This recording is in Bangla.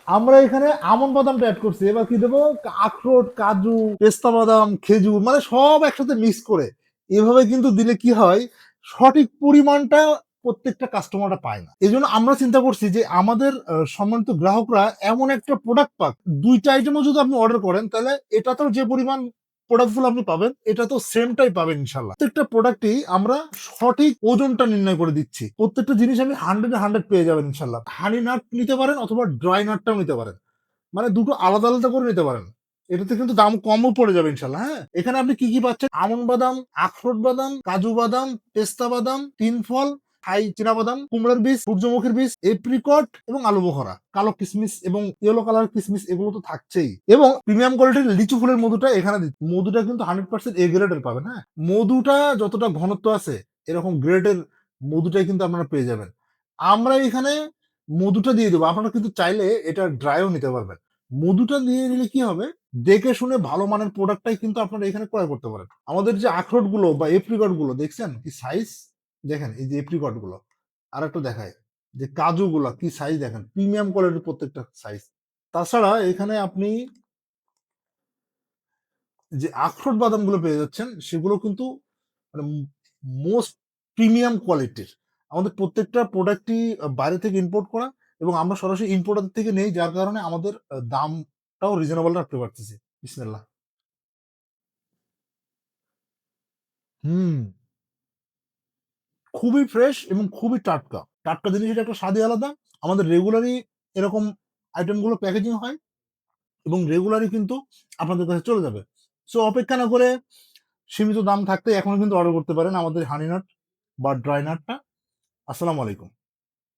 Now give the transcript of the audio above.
আমরা এখানে আমন্ড বাদামটা এড করছি। এবার কি দেবো? আখরোট, কাজু, পেস্তা বাদাম, খেজুর মানে সব একসাথে মিক্স করে। এভাবে কিন্তু দিলে কি হয়? সঠিক পরিমাণটা প্রত্যেকটা কাস্টমাররা পায় না। এজন্য আমরা চিন্তা করছি যে আমাদের সম্মানিত গ্রাহকরা এমন একটা প্রোডাক্ট পাক। ২ টা আইটেমও যদি আপনি অর্ডার করেন তাহলে এটাতেও যে পরিমাণ প্রোডাক্ট গুলো আপনি পাবেন এটা তো সেমটাই পাবেন ইনশাল্লাহ। প্রত্যেকটা প্রোডাক্টেই আমরা সঠিক ওজনটা নির্ণয় করে দিচ্ছি। প্রত্যেকটা জিনিস আমি 100 এ 100 পেয়ে যাবেন ইনশাল্লাহ। হানি নাট নিতে পারেন অথবা ড্রাই নাটটাও নিতে পারেন। মানে দুটো আলাদা আলাদা করে নিতে পারেন। এটাতে কিন্তু দাম কমও পড়ে যাবে ইনশাল্লাহ। হ্যাঁ, এখানে আপনি কি কি পাচ্ছেন? আমন্ড বাদাম, আখরোট বাদাম, কাজু বাদাম, পেস্তা বাদাম, তিন ফল, থাই চীনাবাদাম, কুমড়ার বীজ, সূর্যমুখীর বীজ, এপ্রিকট এবং আলু বোখরা, কালো কিসমিস এবং ইয়েলো কালার কিসমিস এগুলো তো থাকছেই। এবং প্রিমিয়াম কোয়ালিটির লিচু ফুলের মধুটা এখানে মধুটা কিন্তু 100% এ গ্রেডের পাবেন। হ্যাঁ, মধুটা যতটা ঘনত্ব আছে এরকম গ্রেডের মধুটাই কিন্তু আপনারা পেয়ে যাবেন। আমরা এখানে মধুটা দিয়ে দেবো। আপনারা কিন্তু চাইলে এটা ড্রাইও নিতে পারবেন। মধুটা দিয়ে নিলে কি হবে? দেখে শুনে ভালো মানের প্রোডাক্টটাই কিন্তু আপনারা এখানে ক্রয় করতে পারেন। আমাদের যে আখরোট গুলো বা এপ্রিকট গুলো দেখছেন কি সাইজ? দেখেন এই যে এপ্রিকট গুলো। আরেকটু দেখাই যে কাজু গুলা কি সাইজ দেখেন। প্রিমিয়াম কোয়ালিটির প্রত্যেকটা সাইজ। তাছাড়া এখানে আপনি যে আখরোট বাদামগুলো পেয়ে যাচ্ছেন সেগুলো কিন্তু মানে মোস্ট প্রিমিয়াম কোয়ালিটির। আমাদের প্রত্যেকটা প্রোডাক্টই বাইরে থেকে ইম্পোর্ট করা এবং আমরা সরাসরি ইম্পোর্টার থেকে নেই যার কারণে আমাদের দামটাও রিজনেবল রাখতে পারতেছি। বিসমিল্লাহ। হুম, খুবই ফ্রেশ এবং খুবই টাটকা। টাটকা জিনিসের একটা স্বাদই আলাদা। আমাদের রেগুলারই এরকম আইটেমগুলো প্যাকেজিং হয় এবং রেগুলারই কিন্তু আপনাদের কাছে চলে যাবে। সো অপেক্ষা না করে সীমিত দাম থাকতে এখনো কিন্তু অর্ডার করতে পারেন আমাদের হানি নাট বা ড্রাই নাটটা। আসসালামু আলাইকুম।